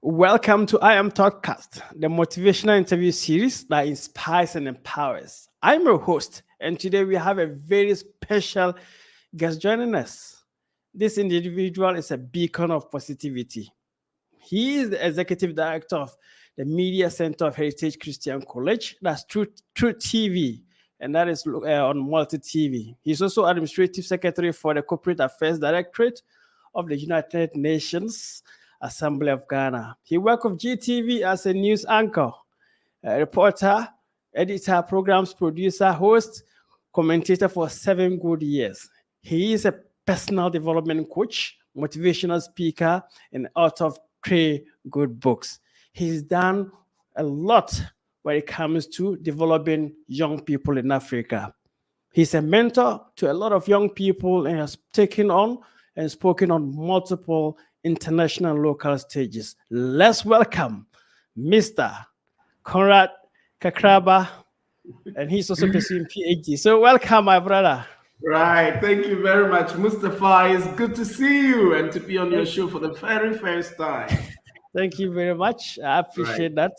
Welcome to I Am TALKAST, the motivational interview series that inspires and empowers. I'm your host, and today we have a very special guest joining us. This individual is a beacon of positivity. He is the executive director of the Media Center of Heritage Christian College, that's Truth TV, and that is on Multi TV. He's also administrative secretary for the Corporate Affairs Directorate of the United Nations Assembly of Ghana. He worked with GTV as a news anchor, a reporter, editor, programs producer, host, commentator for 7 good years. He is a personal development coach, motivational speaker, and author of 3 good books. He's done a lot when it comes to developing young people in Africa. He's a mentor to a lot of young people and has taken on and spoken on multiple international and local stages. Let's welcome Mr. Conrad Kakraba, and he's also pursuing PhD. So welcome, my brother. Right. Thank you very much, Mustafa. It's good to see you and to be on your show for the very first time. Thank you very much. I appreciate that.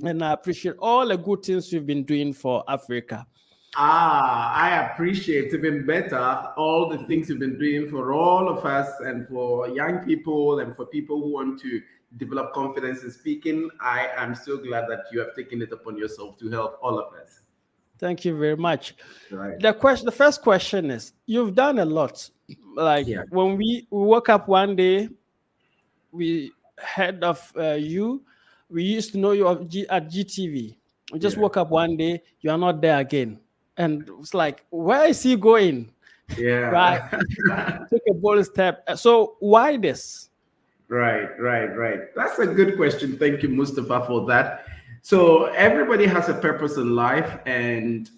And I appreciate all the good things you've been doing for Africa. I appreciate even better all the things you've been doing for all of us and for young people and for people who want to develop confidence in speaking. I am so glad that you have taken it upon yourself to help all of us. Thank you very much. Right. The first question is, you've done a lot. When we woke up one day, we heard of you. We used to know you at GTV. We just woke up one day, you are not there again. And it's like, where is he going? Yeah. Right. Took a bold step. So why this? Right. That's a good question. Thank you, Mustafa, for that. So everybody has a purpose in life, and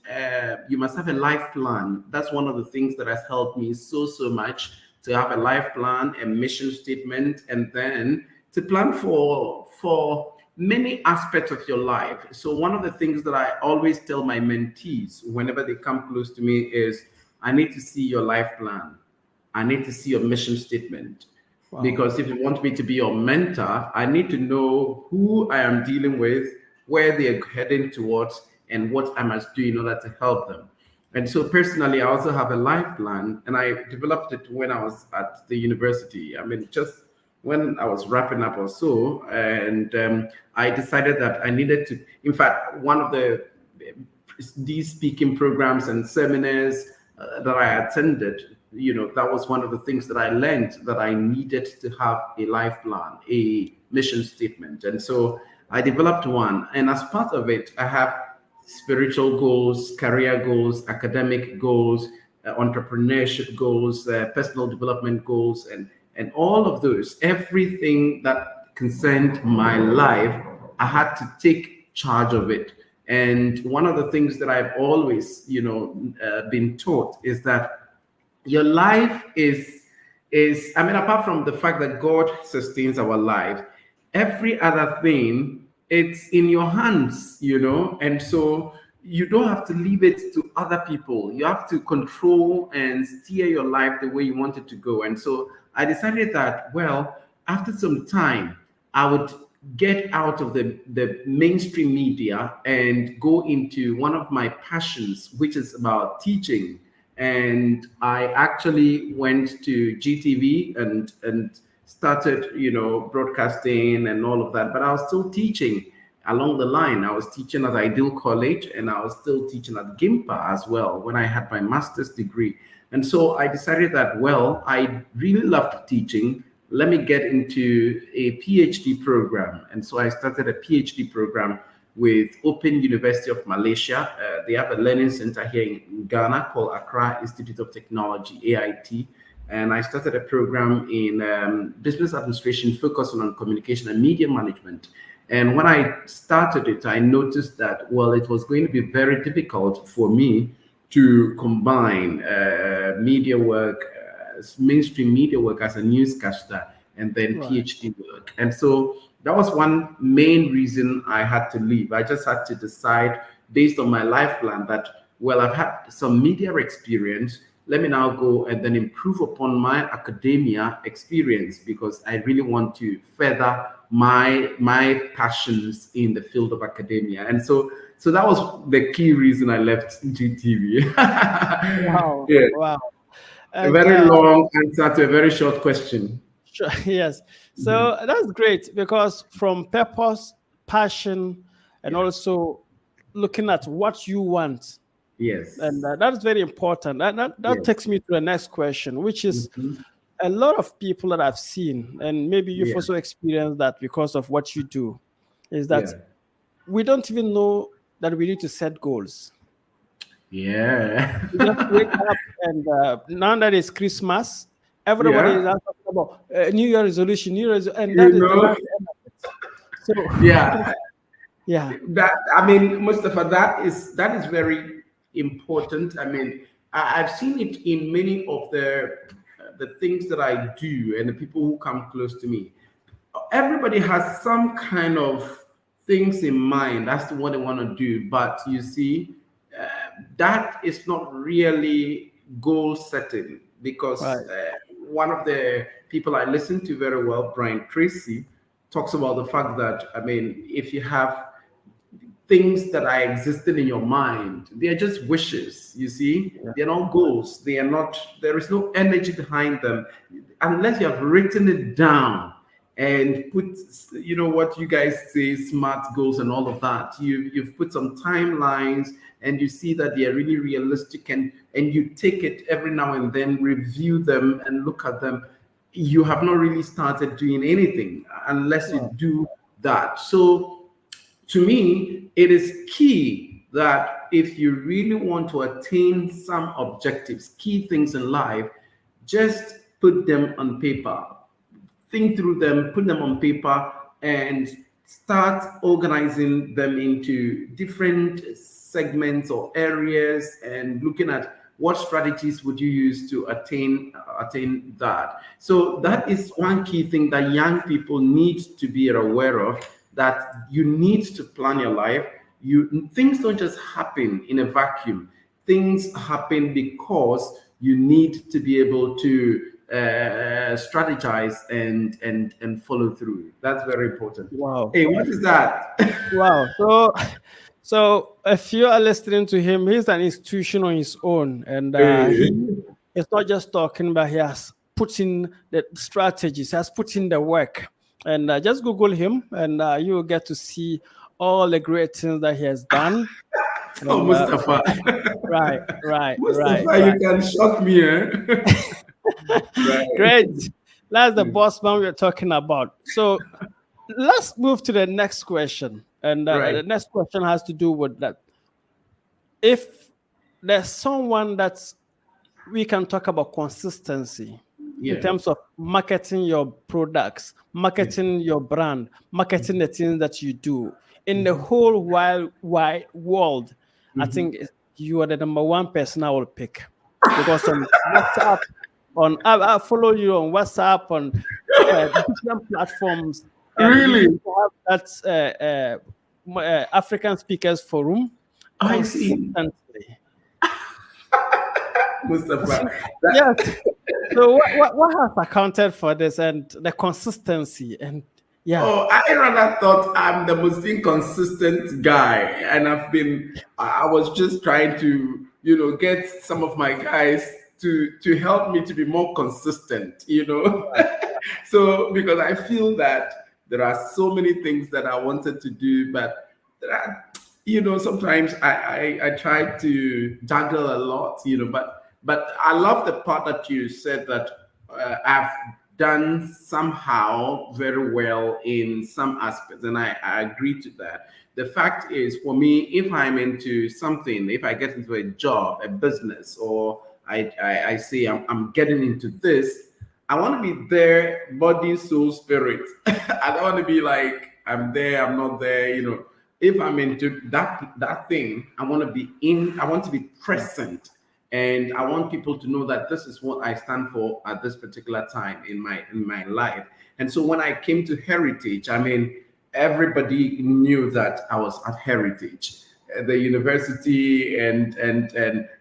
you must have a life plan. That's one of the things that has helped me so much, to have a life plan, a mission statement, and then to plan for many aspects of your life. So one of the things that I always tell my mentees whenever they come close to me is, I need to see your life plan. I need to see your mission statement. Wow. Because if you want me to be your mentor, I need to know who I am dealing with, where they're heading towards, and what I must do in order to help them. And so personally, I also have a life plan, and I developed it when I was at the university. I mean, just when I was wrapping up or so, and I decided that I needed to, in fact, one of these speaking programs and seminars that I attended, that was one of the things that I learned, that I needed to have a life plan, a mission statement. And so I developed one. And as part of it, I have spiritual goals, career goals, academic goals, entrepreneurship goals, personal development goals, and all of those, everything that concerned my life, I had to take charge of it. And one of the things that I've always, been taught is that your life is, apart from the fact that God sustains our life, every other thing, it's in your hands, and so you don't have to leave it to other people. You have to control and steer your life the way you want it to go. And so I decided that, well, after some time, I would get out of the mainstream media and go into one of my passions, which is about teaching. And I actually went to GTV and started, broadcasting and all of that. But I was still teaching along the line. I was teaching at Ideal College, and I was still teaching at GIMPA as well when I had my master's degree. And so I decided that, well, I really loved teaching. Let me get into a PhD program. And so I started a PhD program with Open University of Malaysia. They have a learning center here in Ghana called Accra Institute of Technology, AIT. And I started a program in business administration focused on communication and media management. And when I started it, I noticed that, well, it was going to be very difficult for me to combine media work, mainstream media work as a newscaster, and then PhD work. And so that was one main reason I had to leave. I just had to decide based on my life plan that, well, I've had some media experience, let me now go and then improve upon my academia experience, because I really want to further my passions in the field of academia. And so that was the key reason I left GTV. Wow, Yeah, wow. a And very long answer to a very short question. sure, yes. Mhm. So that's great because from purpose, passion, and Yeah. also looking at what you want, and Yes. that is very important. That Yes. takes me to the next question, which is Mhm. a lot of people that I've seen, and maybe you've Yeah. also experienced that because of what you do, is that Yeah. we don't even know that we need to set goals. Yeah. We just wake up, and now that it's Christmas, everybody is Yeah. now talking about New Year resolution, and You that is the know. last end of it. So, Yeah. yeah, That, I mean, Mustafa, that is very important. I mean, I've seen it in many of the things that I do and the people who come close to me. Everybody has some kind of things in mind as to what they want to do, but you see, uh, that is not really goal setting, right. because one of the people I listen to very well, Brian Tracy, talks about the fact that, I mean, if you have things that are existing in your mind, they are just wishes, you see. Yeah. They're not goals. They are not, there is no energy behind them unless you have written it down and put, what you guys say, smart goals and all of that. You've put some timelines, and you see that they are really realistic, and you take it every now and then, review them and look at them. You have not really started doing anything unless you Wow. do that. So to me, it is key that if you really want to attain some objectives, key things in life, just put them on paper. Think through them, put them on paper, and start organizing them into different segments or areas, and looking at what strategies would you use to attain that. So that is one key thing that young people need to be aware of, that you need to plan your life. Things don't just happen in a vacuum. Things happen because you need to be able to strategize and follow through. That's very important. Wow. Hey, what is that? Wow. So if you are listening to him, he's an institution on his own, and Hey. he is not just talking, but he has put in the strategies, he has put in the work. And just Google him, and you will get to see all the great things that he has done. Oh, And Mustafa. right, right, right, Mustafa, right. you can shock me, eh? Great. Right. That's the boss man we're talking about. So let's move to the next question. And Right. the next question has to do with that. If there's someone that's we can talk about consistency in Yeah. terms of marketing your products, Yeah. marketing your brand, marketing the things that you do in the whole wide world. I Mhm. think you are the number one person I will pick because on WhatsApp, I follow you on WhatsApp, on different platforms, and we Really? used to have that African Speakers Forum I see. consistently. Mustafa. Yes. That, So what has accounted for this and the consistency and yeah, oh, I rather thought I'm the most inconsistent guy, and I was just trying to, get some of my guys to help me to be more consistent. So, because I feel that there are so many things that I wanted to do, but there are, sometimes I try to juggle a lot. But I love the part that you said that I've done somehow very well in some aspects, and I agree to that. The fact is, for me, if I'm into something, if I get into a job, a business, or I say I'm getting into this, I want to be there, body, soul, spirit. I don't want to be like I'm there, I'm not there. If I'm into that thing, I want to be in. I want to be present, and I want people to know that this is what I stand for at this particular time in my life. And so when I came to Heritage, I mean, everybody knew that I was at Heritage, the university, and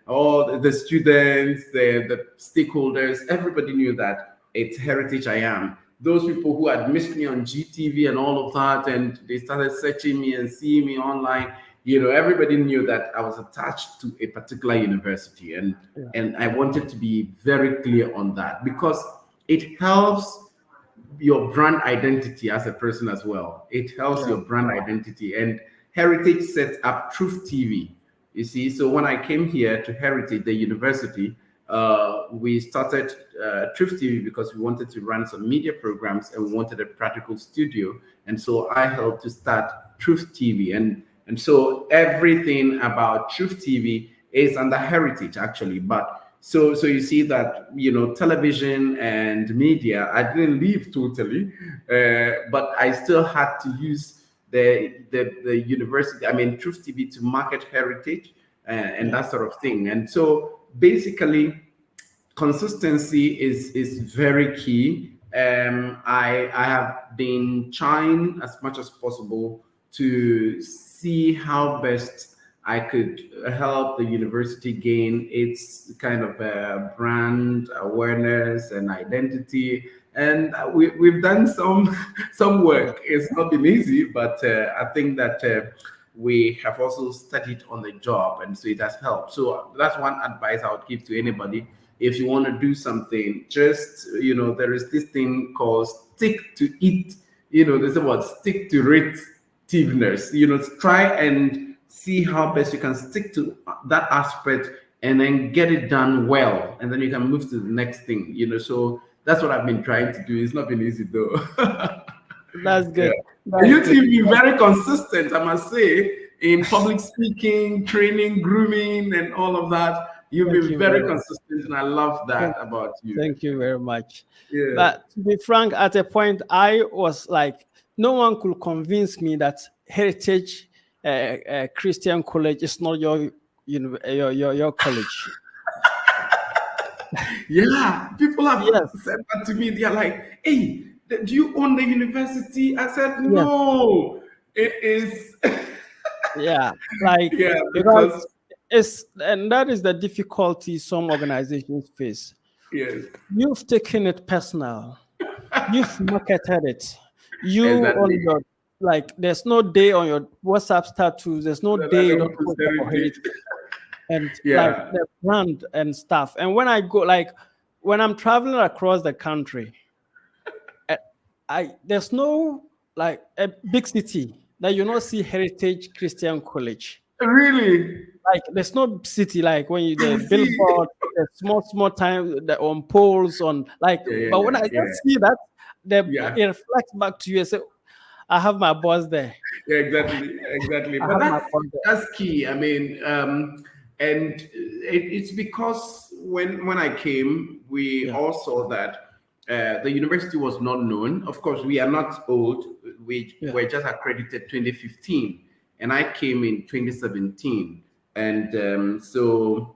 all the students, the stakeholders, everybody knew that it's Heritage I Am. Those people who had missed me on GTV and all of that, and they started searching me and seeing me online, everybody knew that I was attached to a particular university. Yeah. And I wanted to be very clear on that because it helps your brand identity as a person as well. It helps Yeah. your brand identity. And Heritage set up Truth TV. You see, so when I came here to Heritage, the university, we started Truth TV because we wanted to run some media programs and we wanted a practical studio. And so I helped to start Truth TV. And so everything about Truth TV is under Heritage actually. But so you see that television and media, I didn't leave totally, but I still had to use the university, I mean Truth TV, to market Heritage and that sort of thing. And so basically, consistency is very key. I have been trying as much as possible to see how best I could help the university gain its kind of brand awareness and identity. And we've done some Yeah. work. It's not been easy, but I think that we have also studied on the job, and so it has helped. So that's one advice I would give to anybody. If you want to do something, just there is this thing called stick to it. There's about stick to it. Try and see how best you can stick to that aspect and then get it done well, and then you can move to the next thing. So that's what I've been trying to do. It's not been easy though. That's Yeah. good. And That's you good. two be very consistent, I must say, in public speaking, training, grooming, and all of that. You've Thank been you very very much. consistent, and I love that Thank, about you. thank you very much. Yeah. But to be frank, at a point, I was like, no one could convince me that Heritage Christian College is not your college. Yeah. People have Yes, said that to me. They're like, hey, do you own the university? I said, yes, no, it is. yeah. Like, Yeah, because because, and that is the difficulty some organizations face. yes, You've taken it personal. You've marketed it. You exactly. on your, like, there's no day on your WhatsApp status. There's no That I day you don't don't post post about heritage. Heritage and like Yeah. the brand and stuff. And when I go, like, when I'm traveling across the country, eh, there's no, like, a big city that you not see Heritage Christian College. Really? Like, there's no city like when you I the see. billboard, the small time the on poles on, like. Yeah, yeah, But when yeah, I yeah. just see that, Yeah. it reflects back to you and say, I have my boss there. Yeah, exactly, exactly. I But have my that's boss there. that's key. I mean, and it's because when I came, we Yeah, all saw that the university was not known. Of course, we are not old. We yeah, were just accredited 2015, and I came in 2017, and so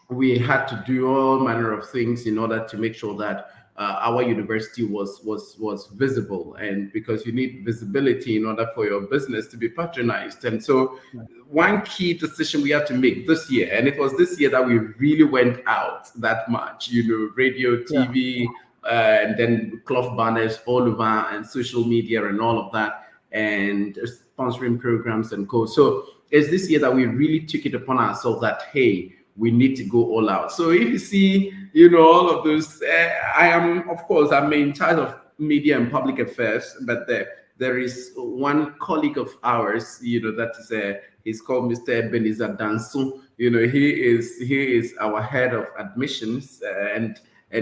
we had to do all manner of things in order to make sure that our university was visible, and because you need visibility in order for your business to be patronized. And so yeah, one key decision we had to make this year, and it was this year that we really went out that much, radio, yeah, TV, and then cloth banners all over, and social media and all of that, and sponsoring programs and co. So it's this year that we really took it upon ourselves that, hey, we need to go all out. So if you see, all of those, I am, of course, I'm in charge of media and public affairs, but there is one colleague of ours, that is, he's called Mr. Ebenezer Danson. He is our head of admissions, and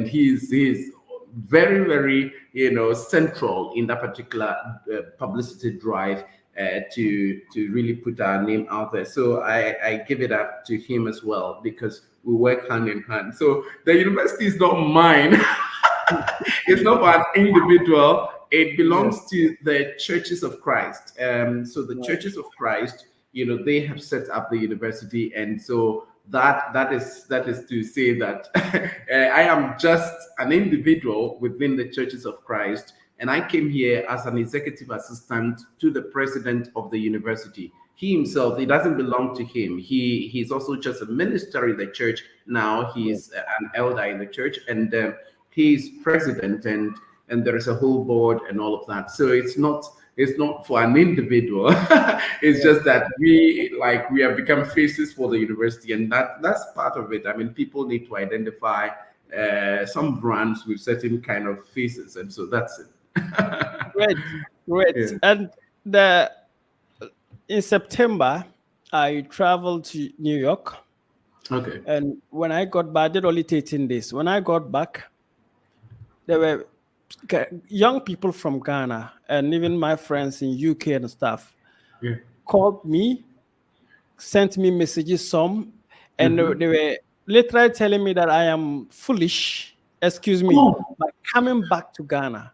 he is very, very, central in that particular publicity drive to really put our name out there. So I give it up to him as well because we work hand in hand. So the university is not mine. It's not for an individual. It yes, belongs to the churches of Christ. So the right. churches of Christ, they have set up the university, and so that is to say that I am just an individual within the churches of Christ, and I came here as an executive assistant to the president of the university. he himself, it doesn't belong to him. He's also just a minister in the church now. Yeah. He's an elder in the church, and he's president, and there is a whole board and all of that. So it's not for an individual. It's Yeah. just that we have become faces for the university, and that's part of it. I mean, people need to identify some brands with certain kind of faces, and so that's it. Great, great. Yeah. And the in September, I traveled to New York, Okay. and when I got back, I did only 13 days. When I got back, there were young people from Ghana and even my friends in UK and stuff Yeah. called me, sent me messages, some, and Mhm. they were literally telling me that I am foolish, excuse me, Oh, by coming back to Ghana.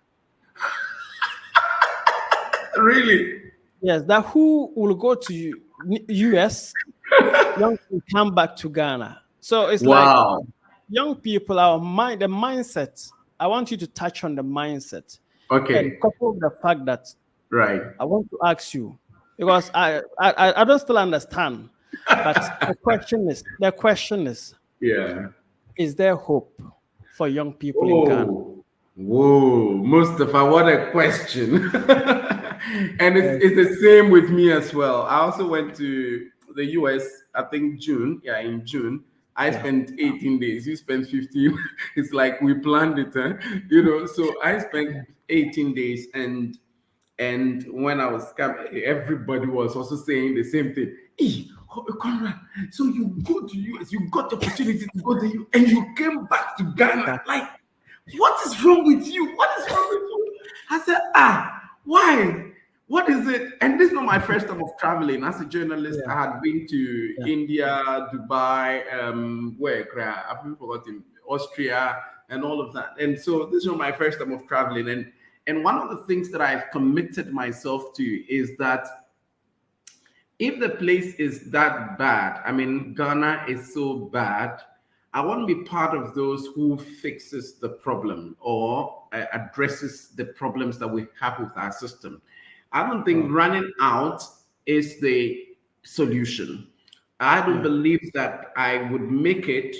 really? Yes, that who will go to US, young people come back to Ghana. So it's like Wow. young people, our mind, the mindset. I want you to touch on the mindset and Okay. couple with the fact that Right. I want to ask you because I don't still understand. But the question Yeah. is there hope for young people in Ghana? Oh, whoa, Mustafa, what a question. And Yes. it's the same with me as well. I also went to the US, I think June. Yeah, in June. I Yeah. spent 18 days. You spent 15. It's like we planned it, huh? So I spent 18 days, and when I was coming, everybody was also saying the same thing. Hey, Conrad, so you go to US, you got the opportunity to go to US, and you came back to Ghana. That, Like, what is wrong with you? What is wrong with you? I said, why? What is it? And this is not my first time of traveling. As a journalist, yeah. I had been to Yeah. India, Dubai, I've been forgotten, Austria, and all of that. And so this is not my first time of traveling. And one of the things that I've committed myself to is that if the place is that bad, I mean, Ghana is so bad, I want to be part of those who fixes the problem or addresses the problems that we have with our system. I don't think Oh, running out is the solution. I don't yeah. believe that I would make it,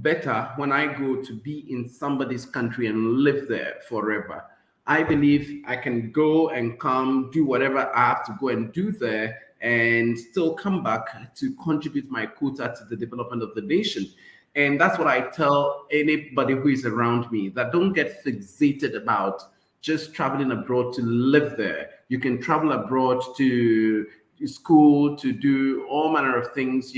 better when I go to be in somebody's country and live there forever. I believe I can go and come, do whatever I have to go and do there, and still come back to contribute my quota to the development of the nation. And that's what I tell anybody who is around me, that don't get fixated about just traveling abroad to live there. You can travel abroad to school, to do all manner of things,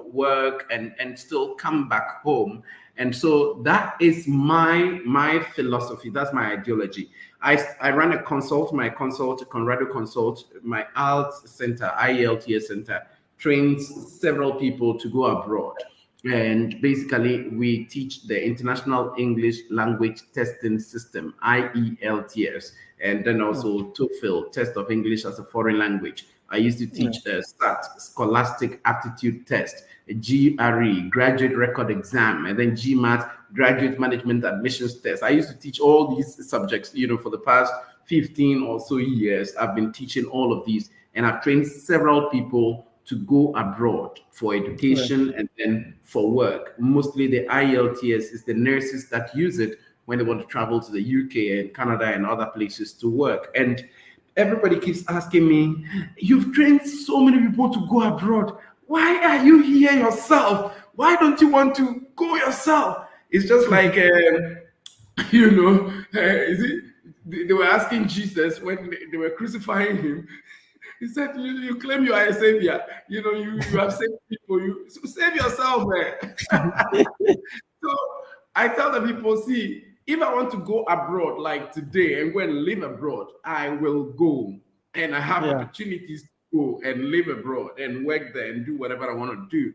work, and still come back home. And so that is my philosophy. That's my ideology. I run a consult, my consult, Conrad Consult, my IELTS center, IELTS center, trains several people to go abroad. And basically, we teach the International English Language Testing System, IELTS, and then Oh, also TOEFL, Test of English as a Foreign Language. I used to yeah. teach a SAT, Scholastic Aptitude Test, a GRE, Graduate Record Exam, and then GMAT, Graduate Management Admissions Test. I used to teach all these subjects, for the past 15 or so years. I've been teaching all of these, and I've trained several people to go abroad for Right. education and then for work. Mostly the IELTS is the nurses that use it when they want to travel to the UK and Canada and other places to work. And everybody keeps asking me, you've trained so many people to go abroad. Why are you here yourself? Why don't you want to go yourself? It's just like, is it? They were asking Jesus when they were crucifying him. He said, you claim you are a savior. You have saved people. So save yourself, man. So I tell the people, see, if I want to go abroad like today and go and live abroad, I will go. And I have Yeah. opportunities to go and live abroad and work there and do whatever I want to do.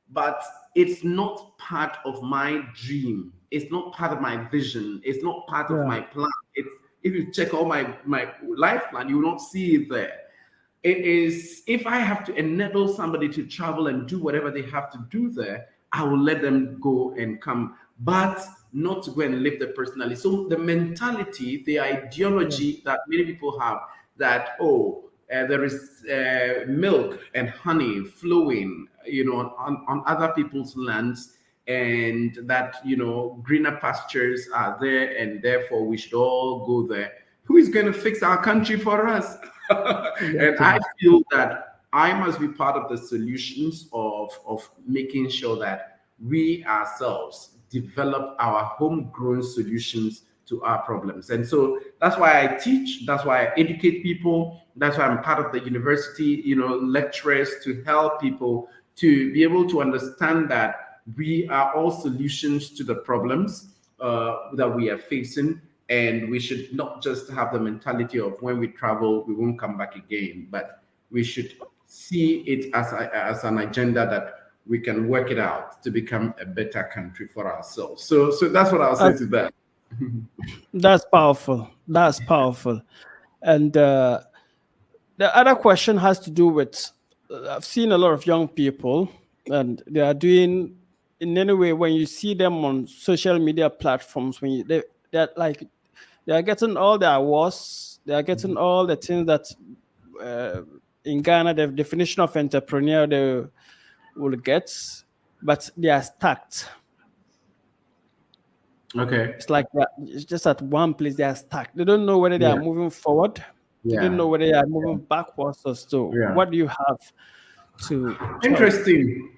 But it's not part of my dream. It's not part of my vision. It's not part of Yeah. my plan. It's if you check all my life plan, you will not see it there. It is, if I have to enable somebody to travel and do whatever they have to do there, I will let them go and come, but not to go and live there personally. So the mentality, the Yeah. ideology that many people have, that, oh, there is milk and honey flowing, on other people's lands, and that, greener pastures are there, and therefore we should all go there. Who is going to fix our country for us? And I Exactly. feel that I must be part of the solutions of making sure that we ourselves develop our homegrown solutions to our problems. And so that's why I teach, that's why I educate people, that's why I'm part of the university, lecturers, to help people to be able to understand that we are all solutions to the problems that we are facing. And we should not just have the mentality of when we travel, we won't come back again, but we should see it as an agenda that we can work it out to become a better country for ourselves. So that's what I'll say Uh, to that. that's powerful. That's powerful. And the other question has to do with I've seen a lot of young people, and they are doing in any way when you see them on social media platforms, when they're like they are getting all the awards, they are getting all the things that uh, in Ghana the definition of entrepreneur they will get, but they are stuck. Okay. It's like that. It's just at one place they are stuck. They don't know whether they are Yeah. moving forward. They don't Yeah. know whether they are moving backwards or so. Yeah. What do you have to tell? Interesting.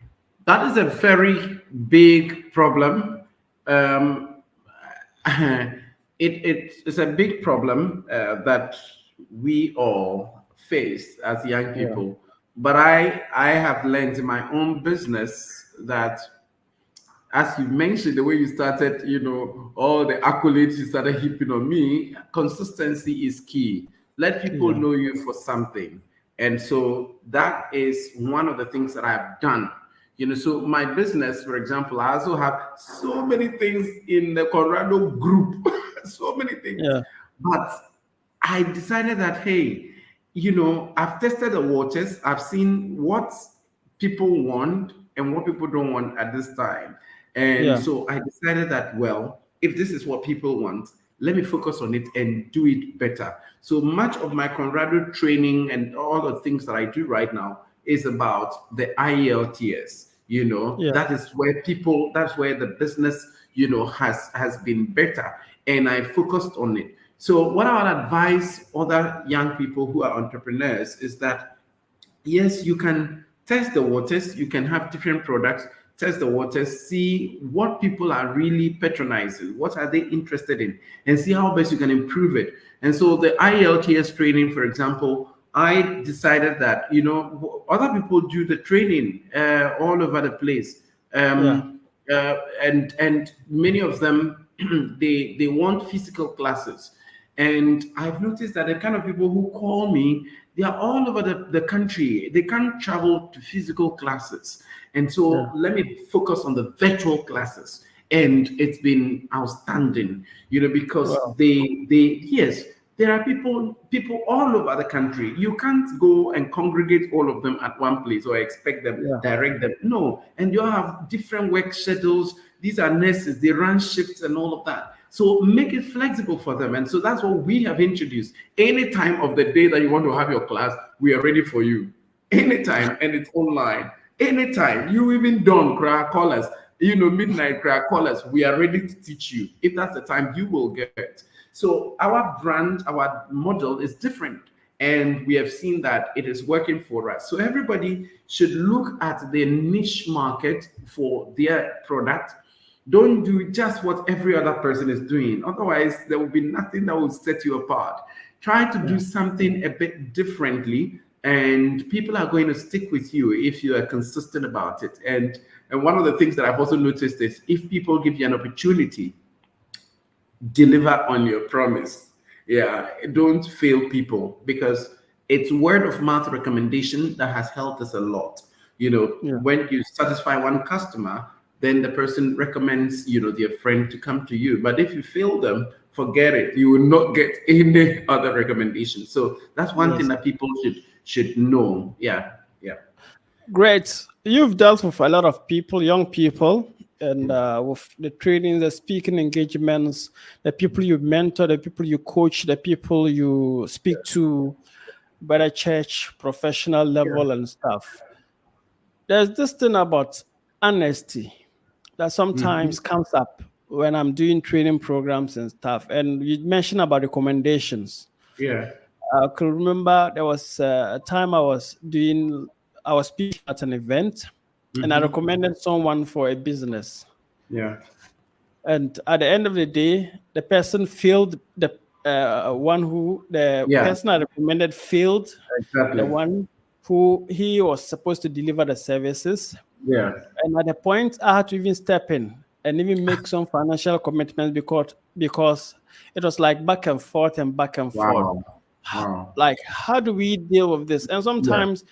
That is a very big problem. Um, it's a big problem that we all face as young Yeah, people. But I have learned in my own business that, as you mentioned, the way you started, all the accolades you started heaping on me, consistency is key. Let people yeah, know you for something. And so that is one of the things that I've done. So my business, for example, I also have so many things in the Colorado group, so many things. yeah, But I decided that, hey, I've tested the waters, I've seen what people want and what people don't want at this time. And yeah, so I decided that, well, if this is what people want, let me focus on it and do it better. So much of my Conrado training and all the things that I do right now is about the IELTS. yeah, That's where the business, has been better. And I focused on it. So what I would advise other young people who are entrepreneurs is that, yes, you can test the waters, you can have different products, test the waters, see what people are really patronizing, what are they interested in, and see how best you can improve it. And so the IELTS training, for example, I decided that, other people do the training all over the place. yeah, And many of them they want physical classes. And I've noticed that the kind of people who call me, they are all over the country. They can't travel to physical classes. And yeah. so let me focus on the virtual classes. And it's been outstanding, because Wow. yes, there are people all over the country. You can't go and congregate all of them at one place or expect them, Yeah. direct them. No. And you have different work schedules. These are nurses, they run shifts and all of that. So make it flexible for them. And so that's what we have introduced. Any time of the day that you want to have your class, we are ready for you. Anytime, and it's online. Anytime, you even don't call us, midnight call us. We are ready to teach you. If that's the time, you will get. So our brand, our model is different. And we have seen that it is working for us. So everybody should look at the niche market for their product. Don't do just what every other person is doing. Otherwise, there will be nothing that will set you apart. Try to Yeah. do something a bit differently, and people are going to stick with you if you are consistent about it. And one of the things that I've also noticed is, if people give you an opportunity, deliver on your promise. Yeah, don't fail people, because it's word of mouth recommendation that has helped us a lot. Yeah. When you satisfy one customer, then the person recommends, their friend to come to you. But if you fail them, forget it. You will not get any other recommendation. So that's one thing Yes. that people should know. Yeah, yeah. Great. You've dealt with a lot of people, young people, and with the trainings, the speaking engagements, the people you mentor, the people you coach, the people you speak to. better church, professional Yeah. level and stuff. There's this thing about honesty that Hmm. sometimes comes up when I'm doing training programs and stuff. And you mentioned about recommendations. Yeah. I could remember there was a time I was speaking at an event, and I Hmm. recommended someone for a business. Yeah. And at the end of the day, the person failed. The Yeah. person I recommended failed. The Exactly. one who he was supposed to deliver the services. Yeah. And at the point, I had to even step in and even make some financial commitments because it was like back and forth and back and forth. Wow. Wow. Like, how do we deal with this? And Yeah. sometimes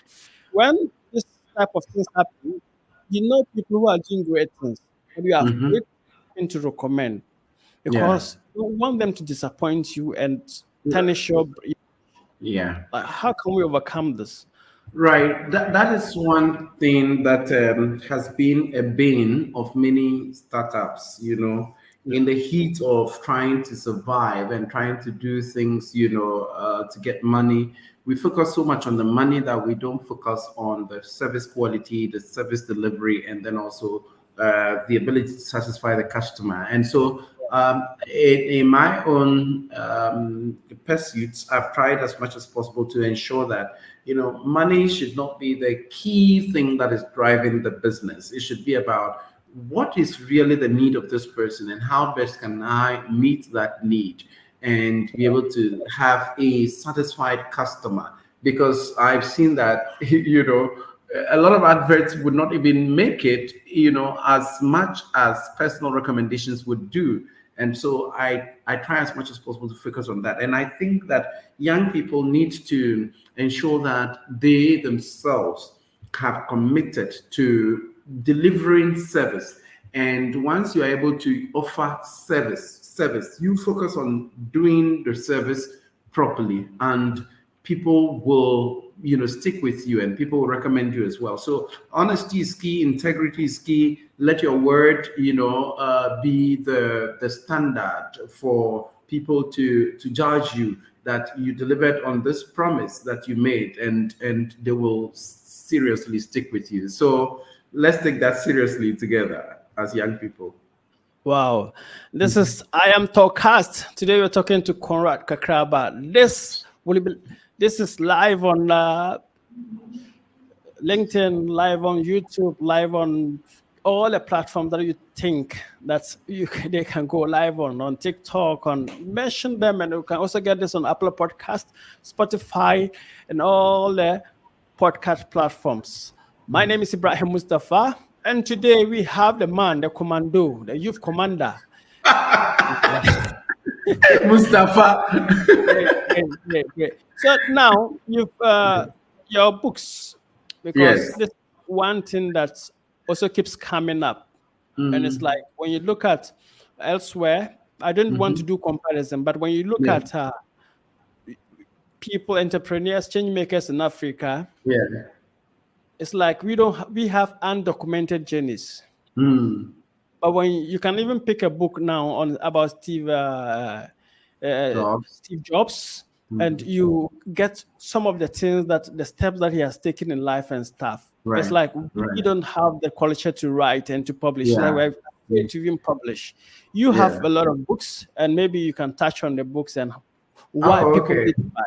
when this type of things happen, you know people who are doing great things, but you are Hmm. afraid to recommend Yeah. because you don't want them to disappoint you and tarnish your. Yeah. Like, how can we overcome this? Right. That is one thing that has been a bane of many startups, in Yeah. the heat of trying to survive and trying to do things, to get money. We focus so much on the money that we don't focus on the service quality, the service delivery, and then also the ability to satisfy the customer. And so, in my own pursuits, I've tried as much as possible to ensure that money should not be the key thing that is driving the business. It should be about what is really the need of this person and how best can I meet that need and be able to have a satisfied customer. Because I've seen that, a lot of adverts would not even make it, as much as personal recommendations would do. And so I try as much as possible to focus on that. And I think that young people need to ensure that they themselves have committed to delivering service. And once you are able to offer service, you focus on doing the service properly, and people will stick with you and people will recommend you as well. So honesty is key, integrity is key. Let your word be the standard for people to judge you, that you delivered on this promise that you made, and they will seriously stick with you. So let's take that seriously together as young people. Wow. This is I am TALKAST. Today we're talking to Conrad Kakraba. This is live on LinkedIn, live on YouTube, live on all the platforms that you think that they can go live on TikTok, on mention them, and you can also get this on Apple Podcast, Spotify, and all the podcast platforms. My name is Ibrahim Mustafa, and today we have the man, the commando, the youth commander. Mustafa. Great, great, great, great. So now you've your books, because Yes. this one thing that also keeps coming up, and it's Mm-hmm. like when you look at elsewhere. I don't want to Mm-hmm. do comparison, but when you look Yeah. at people, entrepreneurs, change makers in Africa, Yeah. it's like we have undocumented journeys. Mm. But when you can even pick a book now on about Jobs. Steve Jobs, and Mm. you get some of the things that the steps that he has taken in life and stuff. It's Right. like we Right. don't have the culture to write and to publish. Like Yeah. we're afraid to even publish. You have Yeah. a lot of books, and maybe you can touch on the books and why Oh, people okay. need to buy.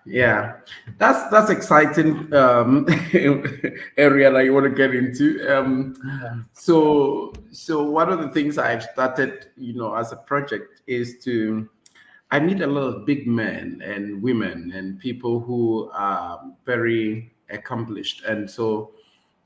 Yeah, that's exciting area that you want to get into. Yeah. So one of the things I've started, as a project is to I meet a lot of big men and women and people who are very accomplished, and so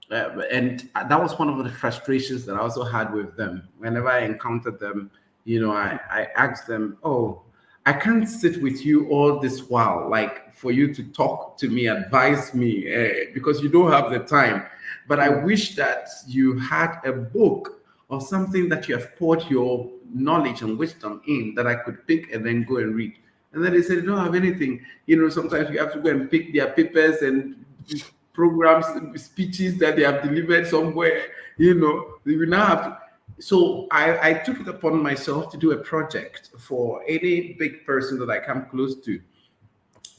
and that was one of the frustrations that I also had with them. Whenever I encountered them, I asked them, "Oh, I can't sit with you all this while, like for you to talk to me, advise me, because you don't have the time. But I Mm. wish that you had a book or something that you have poured your knowledge and wisdom in that I could pick and then go and read." And then they said, "They don't have anything. Sometimes you have to go and pick their papers and programs, speeches that they have delivered somewhere. We now have to." So I took it upon myself to do a project for any big person that I come close to,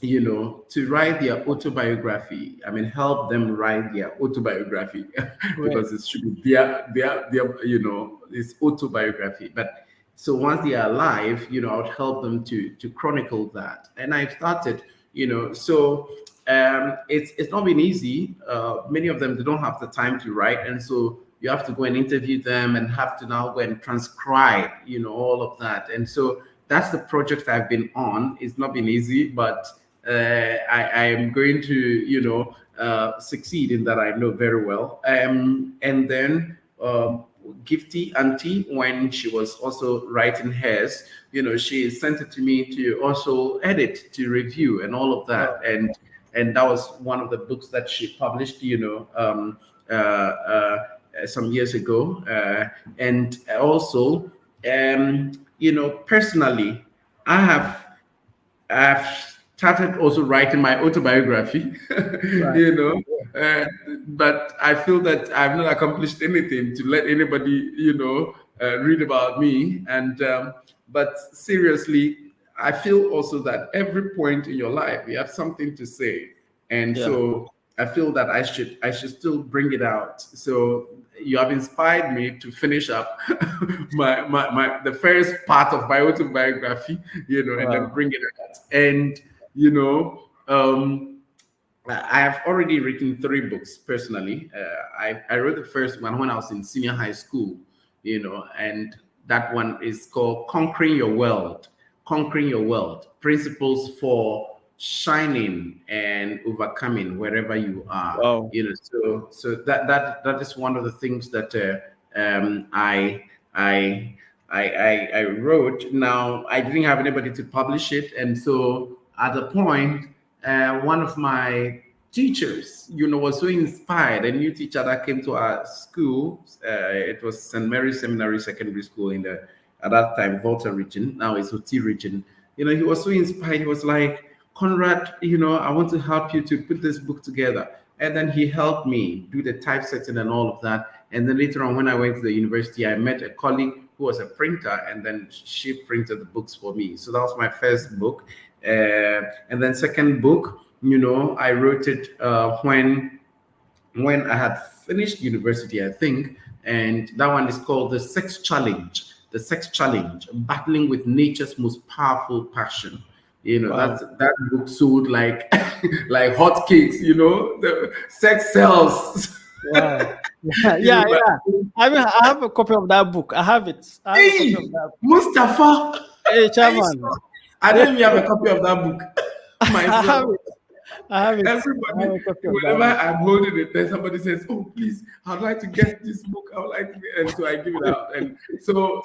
to write their autobiography. I mean, help them write their autobiography Right. because it should be it's autobiography. But so once they are alive, I would help them to chronicle that. And I've started, so it's not been easy. Many of them, they don't have the time to write, and so you have to go and interview them and have to now go and transcribe, all of that. And so that's the project I've been on. It's not been easy, but I am going to, succeed in that. I know very well. And then Gifty Auntie, when she was also writing hers, she sent it to me to also edit, to review, and all of that. Wow. And that was one of the books that she published, some years ago. And also, personally, I have I've started also writing my autobiography, Right. you know, uh, but I feel that I've not accomplished anything to let anybody, read about me. And but seriously, I feel also that every point in your life you have something to say, and Yeah. so I feel that I should still bring it out. So you have inspired me to finish up my the first part of my autobiography, and then Wow. bring it out. And you know, I have already written 3 books personally. I wrote the first one when I was in senior high school, and that one is called Conquering Your World. Conquering Your World: Principles for Shining and Overcoming Wherever You Are. Wow. So that is one of the things that I I wrote. Now I didn't have anybody to publish it, and so at the point, one of my teachers, was so inspired. A new teacher that came to our school. It was St. Mary's Seminary Secondary School in the at that time Volta region. Now it's Oti region. He was so inspired. He was like, Conrad, I want to help you to put this book together. And then he helped me do the typesetting and all of that. And then later on, when I went to the university, I met a colleague who was a printer, and then she printed the books for me. So that was my first book. And then second book, I wrote it when I had finished university, I think, and that one is called The Sex Challenge. The Sex Challenge: Battling with Nature's Most Powerful Passion. Wow. That book sold like like hotcakes. The sex sells. Wow. Yeah, yeah, But yeah. I have a copy of that book. I have it. I have a copy of hey, that. Mustafa, Hey, are you Chairman. sure? I don't even have a copy of that book I have myself. it. I have it. I Everybody, have a copy of that whenever book. I'm holding it, then somebody says, "Oh, please, I'd like to get this book. I would like to," and so I give it out. And so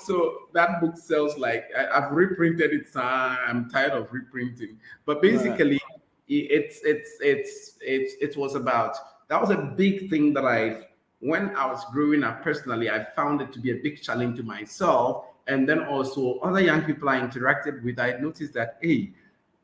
that book sells like I've reprinted it. So I'm tired of reprinting, but Right. basically, it was about that was a big thing that when I was growing up personally, I found it to be a big challenge to myself, and then also other young people I interacted with. I noticed that, hey,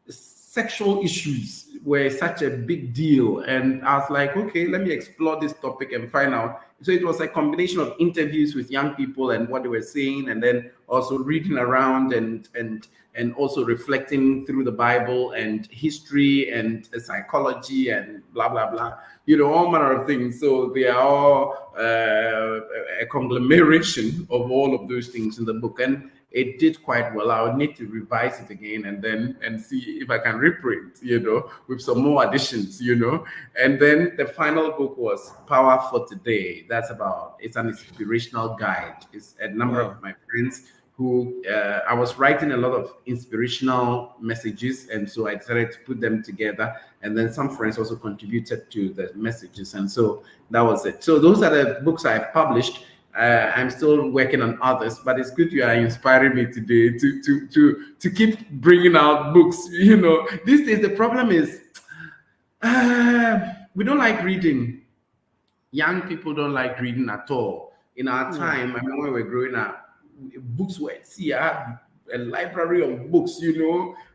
sexual issues were such a big deal. And I was like, okay, let me explore this topic and find out. So it was a combination of interviews with young people and what they were saying, and then also reading around and also reflecting through the Bible and history and psychology and blah blah blah. All manner of things. So they are all a conglomeration of all of those things in the book. And it did quite well. I would need to revise it again and see if I can reprint, with some more additions, And then the final book was Power for Today. It's an inspirational guide. It's a number Wow. of my friends who I was writing a lot of inspirational messages, and so I decided to put them together. And then some friends also contributed to the messages, and so that was it. So those are the books I've published. I'm still working on others, but it's good you are inspiring me today to keep bringing out books. These days the problem is we don't like reading. Young people don't like reading at all. In our Yeah. time, I mean, when we were growing up, books were, see, I had a library of books,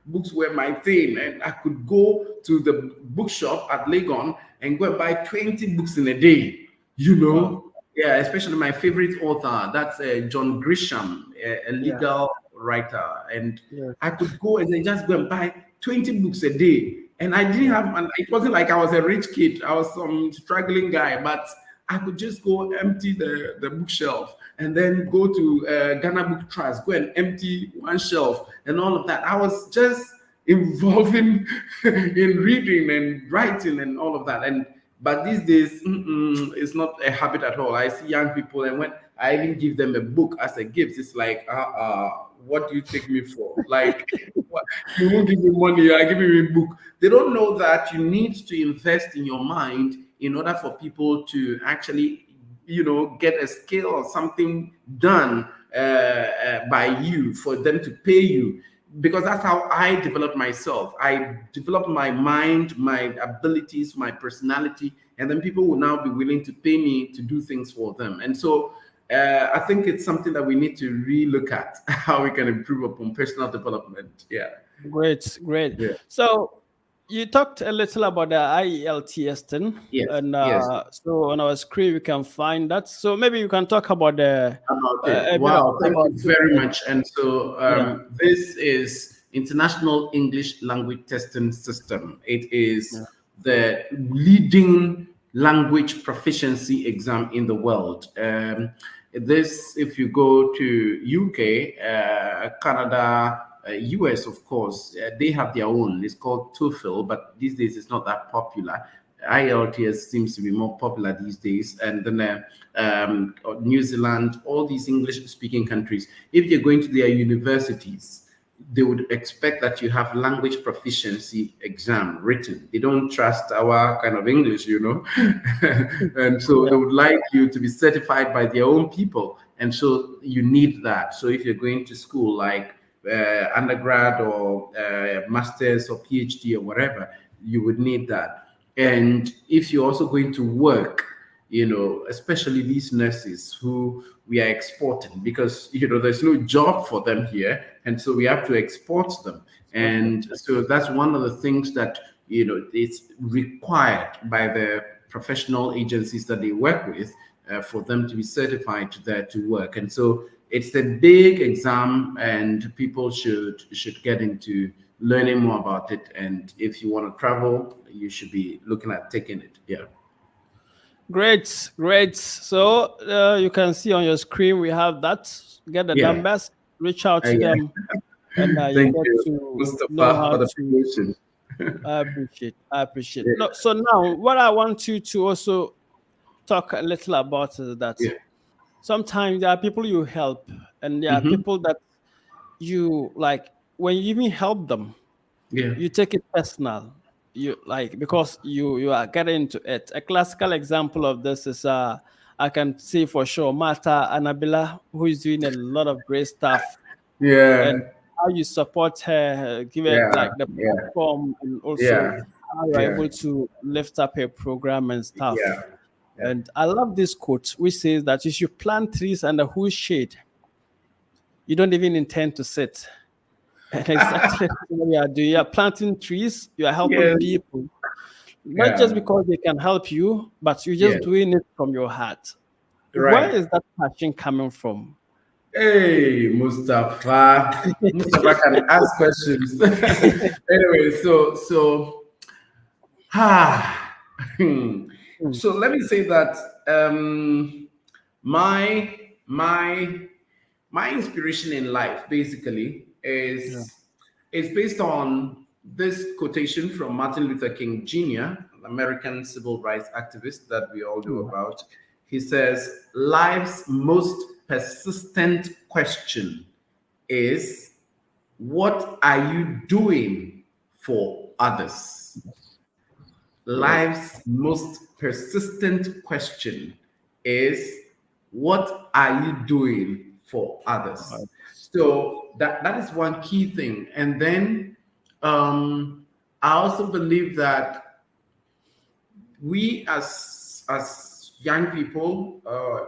books were my thing. And I could go to the bookshop at Legon and go and buy 20 books in a day, Wow. Yeah, especially my favorite author, that's John Grisham, a Yeah. legal writer. And Yes. I could go and then just go and buy 20 books a day. And I didn't have, and it wasn't like I was a rich kid. I was some struggling guy, but I could just go empty the bookshelf and then go to Ghana Book Trust, go and empty one shelf and all of that. I was just involving in reading and writing and all of that. And but these days, it's not a habit at all. I see young people, and when I even give them a book as a gift, it's like, what do you take me for? Like, what, you won't give me money, I give you a book. They don't know that you need to invest in your mind in order for people to actually, get a skill or something done by you, for them to pay you. Because that's how I developed myself. I developed my mind, my abilities, my personality, and then people will now be willing to pay me to do things for them. And so I think it's something that we need to relook at, how we can improve upon personal development. Yeah. Great, great. Yeah. So you talked a little about the IELTS thing, Yes. and Yes. so on our screen we can find that. So maybe you can talk about the About it. a bit Wow. Thank about you very much. And so yeah, this is International English Language Testing System. It yeah, is the leading language proficiency exam in the world. This, if you go to UK, Canada, US, of course, they have their own. It's called TOEFL, but these days it's not that popular. IELTS seems to be more popular these days. And then New Zealand, all these English-speaking countries, if you're going to their universities, they would expect that you have language proficiency exam written. They don't trust our kind of English, and so they yeah. would like you to be certified by their own people. And so you need that. So if you're going to school like undergrad or master's or PhD or whatever, you would need that. And if you're also going to work, especially these nurses who we are exporting, because there's no job for them here, and so we have to export them. And so that's one of the things that it's required by the professional agencies that they work with, for them to be certified there to work. And so it's a big exam, and people should get into learning more about it. And if you want to travel, you should be looking at taking it. Yeah. Great, great. So you can see on your screen we have that. Get the Yeah. numbers, reach out to Yeah. them, and you Thank get you, to know Mustafa, how for the to. promotion. I appreciate. I appreciate. Yeah. No, so now what I want you to also talk a little about is that Yeah. sometimes there are people you help, and there are Mm-hmm. people that you like when you even help them, Yeah. you take it personal. You like because you are getting into it. A classical example of this is I can say for sure Martha Annabella, who is doing a lot of great stuff, and Yeah. how you support her, give her Yeah. like the Yeah. platform, and also Yeah. how you are Yeah. able to lift up her program and Yeah. stuff. Yeah. And I love this quote which says that you should plant trees under whose shade you don't even intend to sit. And exactly what you are doing. You are planting trees, you are helping Yes. people, not just Yeah. because they can help you, but you're just Yes. doing it from your heart. Where Right. is that passion coming from? Hey, Mustafa. Mustafa can ask questions. Anyway, ah, Hmm, so let me say that my my my inspiration in life basically yeah, is based on this quotation from Martin Luther King Jr., an American civil rights activist that we all know yeah, about. He says, "Life's most persistent question is, what are you doing for others?" great. Life's most persistent question is, what are you doing for others? So that is one key thing. And then I also believe that we as young people,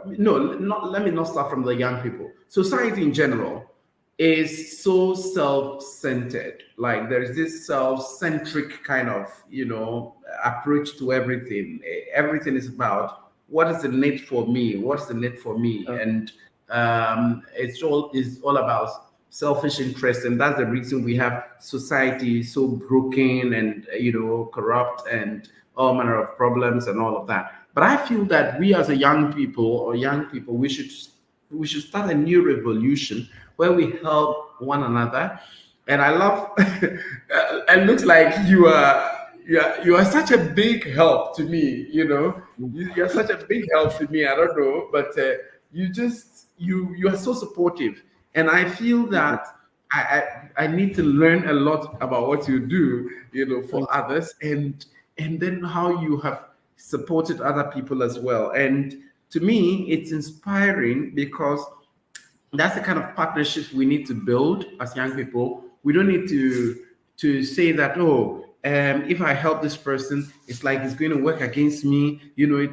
no, not let me not start from the young people. Society in general is so self-centered. Like there's this self-centric kind of approach to everything. Everything is about what is the need for me, what's the need for me, Uh, and it's all about selfish interest, and that's the reason we have society so broken and corrupt and all manner of problems and all of that. But I feel that we as a young people, we should start a new revolution where we help one another. And I love it looks like you are such a big help to me. You're such a big help to me. I don't know, but you are so supportive, and I feel that I need to learn a lot about what you do, for others, and then how you have supported other people as well. And to me, it's inspiring because that's the kind of partnerships we need to build as young people. We don't need to say that, if I help this person, it's like it's going to work against me. No.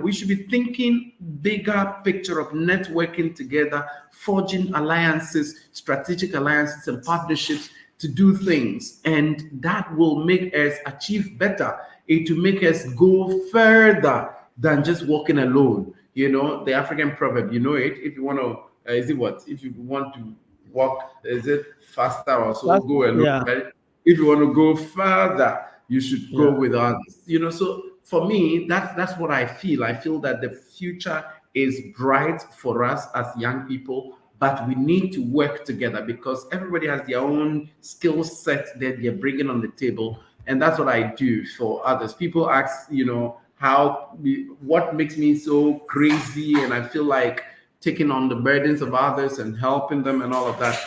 We should be thinking bigger picture of networking together, forging alliances, strategic alliances and partnerships to do things, and that will make us achieve better. It will make us go further than just walking alone. The African proverb, it. If you want to, is it what? If you want to walk, is it faster or so? Go alone, Yeah, right? If you want to go further, you should go yeah. with others. So for me, that's what I feel. I feel that the future is bright for us as young people, but we need to work together because everybody has their own skill set that they're bringing on the table, and that's what I do for others. People ask, what makes me so crazy, and I feel like taking on the burdens of others and helping them and all of that.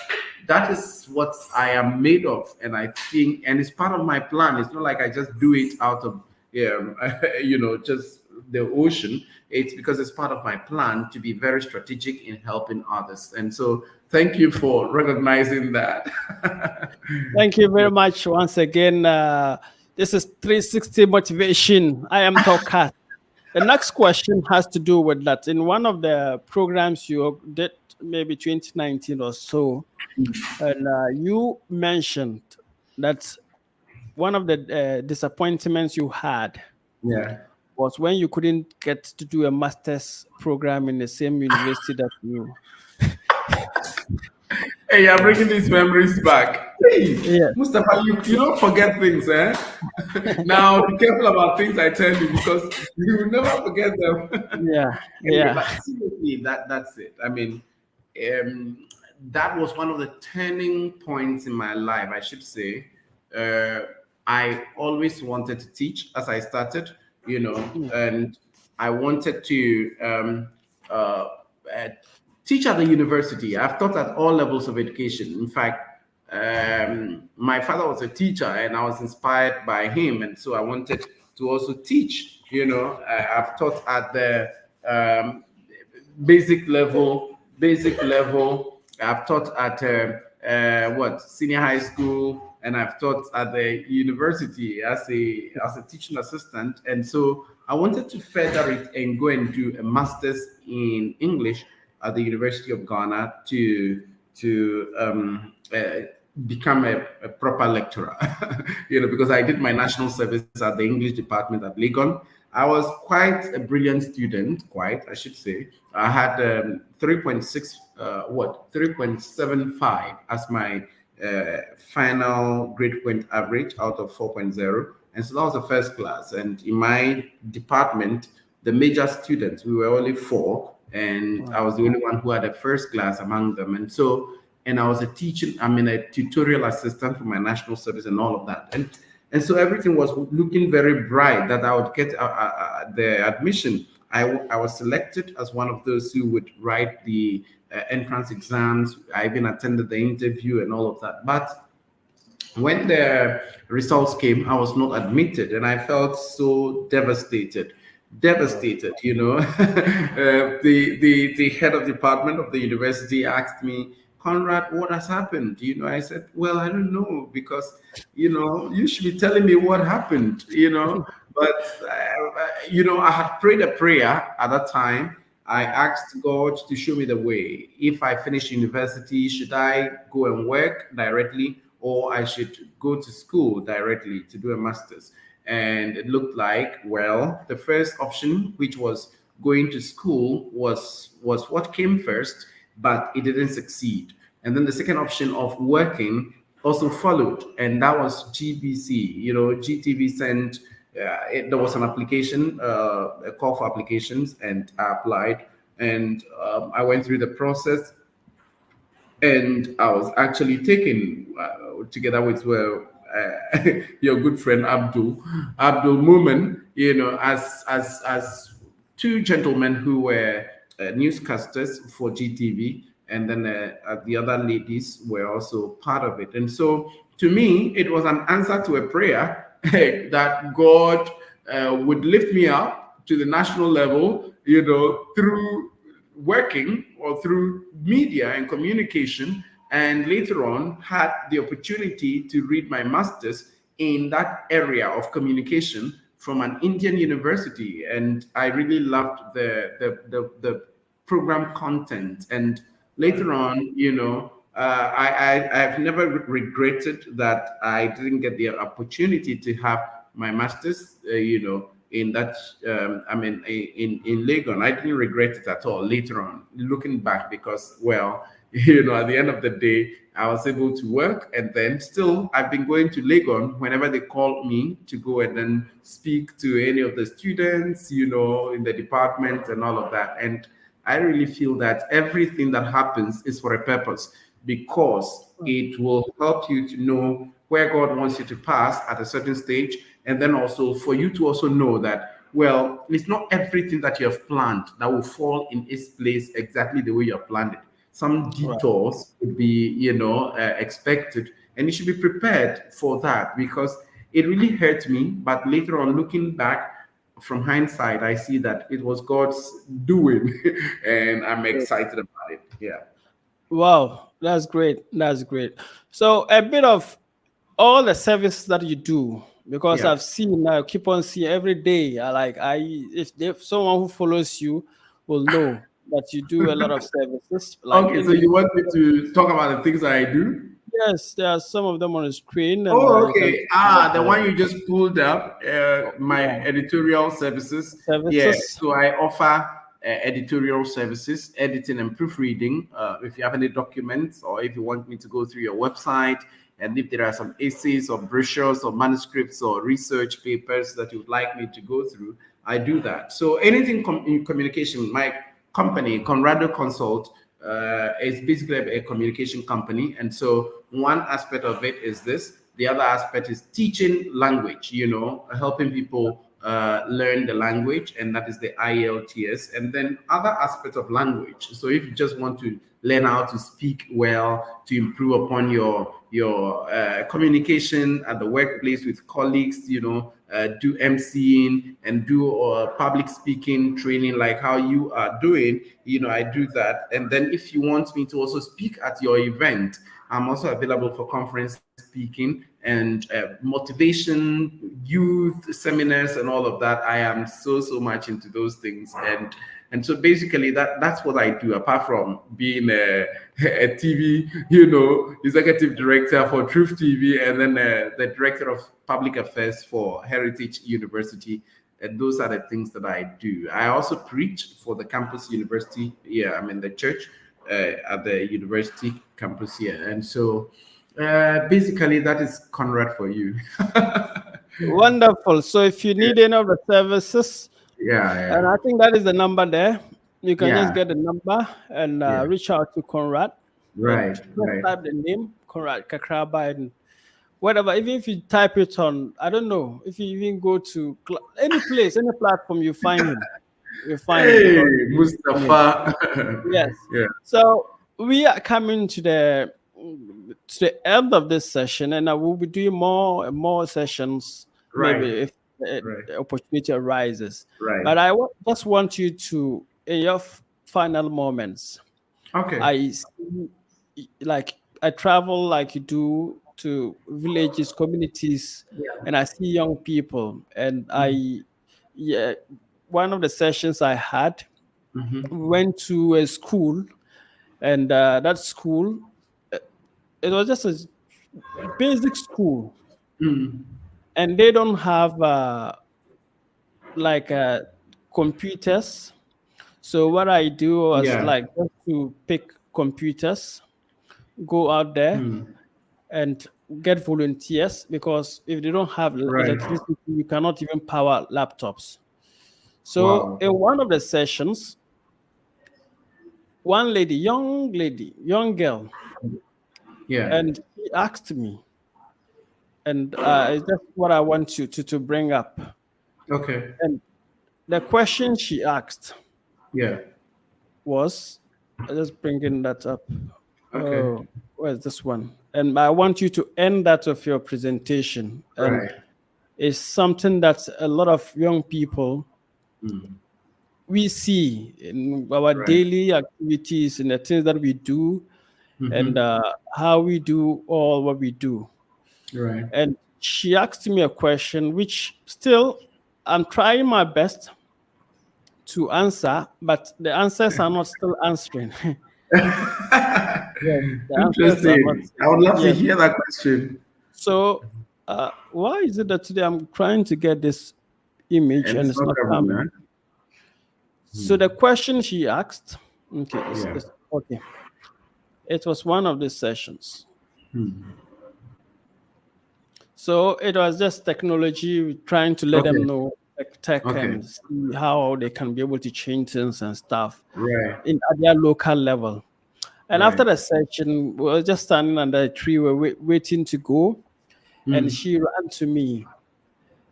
That is what I am made of, and I think, and it's part of my plan. It's not like I just do it out of, just the ocean. It's because it's part of my plan to be very strategic in helping others. And so, thank you for recognizing that. Thank you very much once again. This is 360 Motivation. I am TALKAST. The next question has to do with that. In one of the programs you did, maybe 2019 or so, and you mentioned that one of the disappointments you had Yeah. was when you couldn't get to do a master's program in the same university that you. Hey, you're Yeah. bringing these memories back. Hey, Yeah. Mustafa, you don't forget things, eh? Now, be careful about things I tell you because you will never forget them. Yeah. Anyway, Yeah. but seriously, that's it. I mean, um, that was one of the turning points in my life, I should say. Uh, I always wanted to teach as I started, Mm. and I wanted to uh, uh, teach at the university. I've taught at all levels of education. In fact, my father was a teacher, and I was inspired by him, and so I wanted to also teach. I've taught at the um, basic level. I've taught at senior high school, and I've taught at the university as a teaching assistant. And so I wanted to further it and go and do a master's in English at the University of Ghana to become a proper lecturer. Because I did my national service at the English department at Legon. I was quite a brilliant student, quite, I should say. I had 3.75 as my final grade point average out of 4.0. And so that was the first class. And in my department, the major students, we were only four, and I Wow. was the only one who had a first class among them. And I was a tutorial assistant for my national service and all of that. And so everything was looking very bright that I would get the admission. I was selected as one of those who would write the entrance exams. I even attended the interview and all of that. But when the results came, I was not admitted, and I felt so devastated. Oh. The head of department of the university asked me, Conrad, what has happened? I said, well, I don't know, because you should be telling me what happened. But I had prayed a prayer at that time. I asked God to show me the way. If I finish university, should I go and work directly, or I should go to school directly to do a master's? And it looked like, well, the first option, which was going to school, was what came first, but it didn't succeed. And then the second option of working also followed, and that was GBC. GTV sent. There was an application, a call for applications, and I applied, and I went through the process, and I was actually taken together with your good friend Abdul Mumin, as two gentlemen who were newscasters for GTV, and then the other ladies were also part of it. And so, to me, it was an answer to a prayer that God would lift me up to the national level, through working or through media and communication, and later on had the opportunity to read my master's in that area of communication from an Indian university. And I really loved the program content. And later on, I've never regretted that I didn't get the opportunity to have my master's, in that, in Legon. I didn't regret it at all later on, looking back, because, well, at the end of the day, I was able to work, and then still I've been going to Legon whenever they call me to go and then speak to any of the students, in the department and all of that. And I really feel that everything that happens is for a purpose, because it will help you to know where God wants you to pass at a certain stage, and then also for you to also know that, well, it's not everything that you have planned that will fall in its place exactly the way you have planned it. Some detours would be, expected, and you should be prepared for that, because it really hurt me. But later on, looking back from hindsight, I see that it was God's doing, and I'm excited about it. Yeah. Wow, that's great. That's great. So a bit of all the service that you do, because Yeah. I've seen, I keep on seeing every day. If someone who follows you will know that you do a lot of services. Like Okay, so even you want me to talk about the things that I do? yes, there are some of them on the screen, and Oh, you can okay. see The the one you just pulled up, my yeah, editorial services. Yeah, services. so I offer editorial services, editing and proofreading. If you have any documents, or if you want me to go through your website, and if there are some essays or brochures or manuscripts or research papers that you would like me to go through, I do that. So anything in communication, my company, Conrado Consult, is basically a communication company. And so one aspect of it is this. The other aspect is teaching language, helping people learn the language, and that is the IELTS. And then other aspects of language. So if you just want to learn how to speak well, to improve upon your communication at the workplace with colleagues, do MCing and do public speaking training, like how you are doing, I do that. And then if you want me to also speak at your event, I'm also available for conference speaking and motivation, youth seminars, and all of that. I am so much into those things, and so basically that's what I do. Apart from being a TV, executive director for Truth TV, and then the director of public affairs for Heritage University. And those are the things that I do. I also preach for the campus university. Yeah, I'm in the church at the university campus here. And so basically that is Conrad for you. Wonderful. So if you need any of the services, and Yeah, I think that is the number there, you can just yeah, get the number and yeah. reach out to Conrad and Right, just right. type the name Conrad Kakraba, and whatever. Even if you type it on, I don't know, if you even go to any place, any platform, you find him. You find him Hey, because Mustafa. yes. Yeah, So we are coming to the end of this session, and I will be doing more and more sessions, maybe right, if right, the opportunity arises. right. But just want you to, in your final moments, Okay. I see, like I travel like you do to villages, communities, Yeah. and I see young people, and yeah, one of the sessions I had, Mm-hmm. we went to a school, and that school, uh, it was just a basic school, Mm. and they don't have like computers. So what I do was Yeah. like just to pick computers, go out there Hmm. and get volunteers, because if they don't have Right. electricity, you cannot even power laptops. So Wow. in one of the sessions, one lady, young girl, Yeah. and she asked me, and it's just what I want you to bring up. Okay. And the question she asked Yeah. was, I'm just bringing that up. Okay. Oh, where's this one? And I want you to end that of your presentation. And Right. it's something that a lot of young people Mm. we see in our Right. daily activities and the things that we do, and Mm-hmm. how we do all what we do. Right. And she asked me a question, which still I'm trying my best to answer, but the answers are not still answering. Yes, the answers are not. Interesting. I would love to Yes. hear that question. So, why is it that today I'm trying to get this image And and it's it's not not coming, coming? huh? So the question she asked, okay, Yeah. it's okay. It was one of the sessions. Hmm. So it was just technology trying to let them Okay. know tech Okay. and see how they can be able to change things and stuff Right. at their local level. And after Right. the session, we were just standing under a tree, we were waiting to go. And Hmm. she ran to me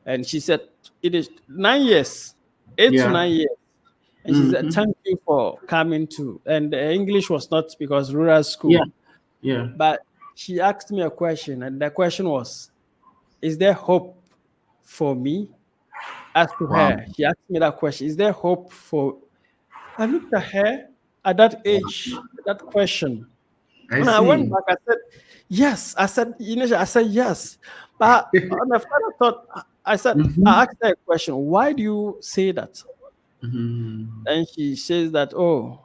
and she said, "It is 9 years, 8 to 9 years." And she said, Mm-hmm. "Thank you for coming to." And the English was not, because rural Yeah. school. Yeah. But she asked me a question, and the question was, "Is there hope for me?" As to Wow. her, she asked me that question, "Is there hope for?" I looked at her at that age, that question. I And I went see. back, I said, "Yes." I said, I said, "Yes." But on the final thought, I said, I Mm-hmm. asked her a question, "Why do you say that?" Mm-hmm. And she says that, oh,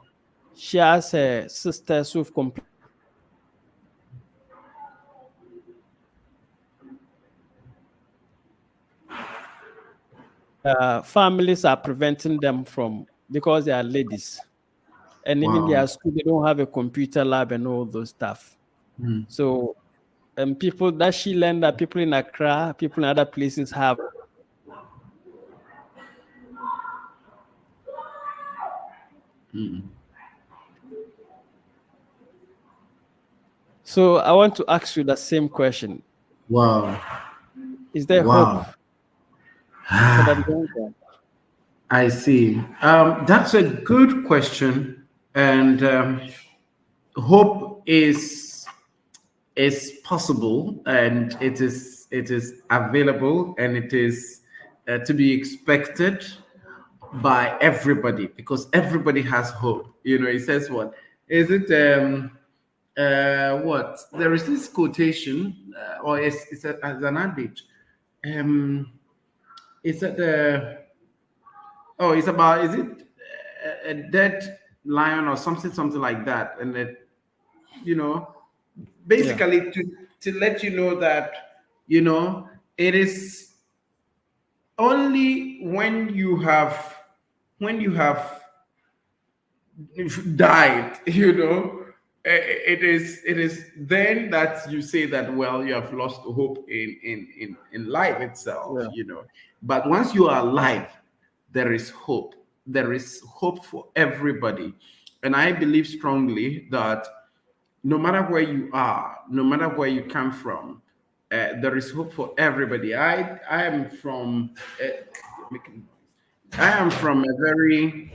she has a sisters who've completed families are preventing them from, because they are ladies. And even Wow. their school, they don't have a computer lab and all those stuff. Mm. So, and people that she learned that people in Accra, people in other places have. Mm. So I want to ask you the same question. Wow. Is there hope Wow. for that young girl? I see. That's a good question, and hope is possible, and it is available, and it is to be expected by everybody, because everybody has hope. It says, what is it? What there is this quotation, or it's as an adage. Um, it's at the Oh, it's about, is it a dead lion or something like that? And you know, Yeah. basically to let you know that, you know, it is only when you have died, it is then that you say that, well, you have lost hope in life itself, Yeah. but once you are alive, there is hope for everybody. And I believe strongly that no matter where you are, no matter where you come from, there is hope for everybody. I am from a very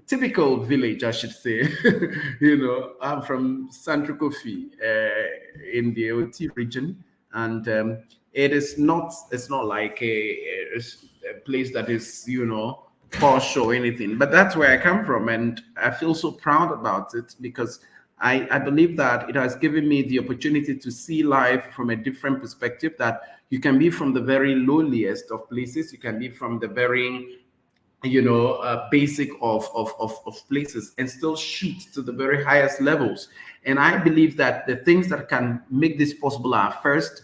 typical village, I should say. I'm from Central Kofi, in the OT region, and it's not like a place that is, posh or anything. But that's where I come from, and I feel so proud about it, because I believe that it has given me the opportunity to see life from a different perspective. That you can be from the very lowliest of places, you can be from the very basic of places, and still shoot to the very highest levels. And I believe that the things that can make this possible are, first,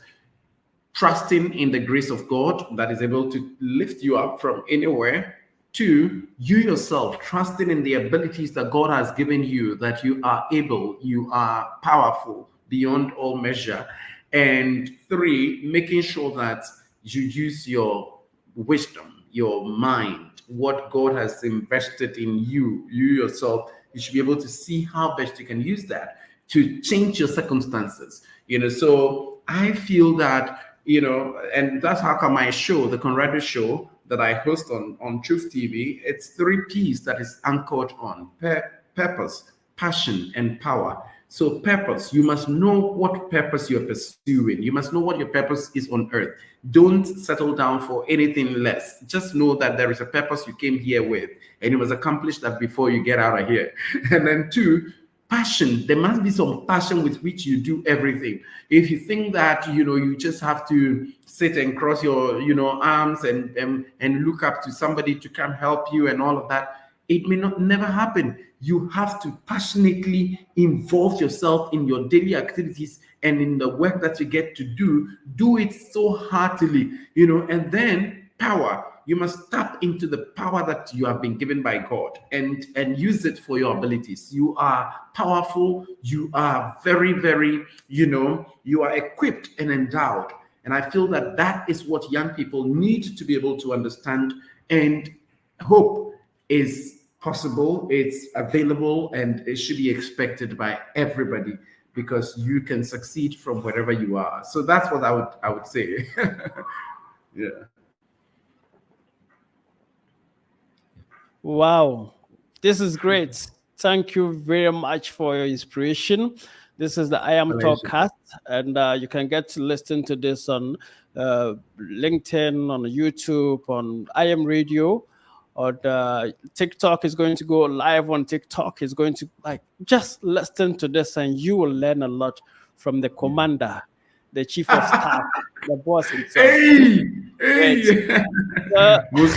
trusting in the grace of God that is able to lift you up from anywhere. Two, you yourself trusting in the abilities that God has given you, that you are able, you are powerful beyond all measure. And three, making sure that you use your wisdom, your mind, what God has invested in you, you yourself. You should be able to see how best you can use that to change your circumstances. So I feel that, and that's how come my show, the Conrad show that I host on Truth TV, it's three P's that is anchored on purpose, passion, and power. So purpose, you must know what purpose you're pursuing. You must know what your purpose is on earth. Don't settle down for anything less. Just know that there is a purpose you came here with, and you must accomplish that before you get out of here. And then two, passion. There must be some passion with which you do everything. If you think that you just have to sit and cross your arms and look up to somebody to come help you and all of that, it may not never happen. You have to passionately involve yourself in your daily activities and in the work that you get to do it so heartily, and then power. You must tap into the power that you have been given by God and use it for your abilities. You are powerful. You are very, very, you are equipped and endowed. And I feel that that is what young people need to be able to understand. And hope is possible, it's available, and it should be expected by everybody, because you can succeed from wherever you are. So that's what I would say. Yeah. Wow, this is great. Thank you very much for your inspiration. This is the I Am TALKAST, and you can get to listen to this on LinkedIn, on YouTube, on I Am Radio, or TikTok is going to go live on TikTok. Is going to just listen to this, and you will learn a lot from the commander, the chief of staff, the boss himself. Hey, Most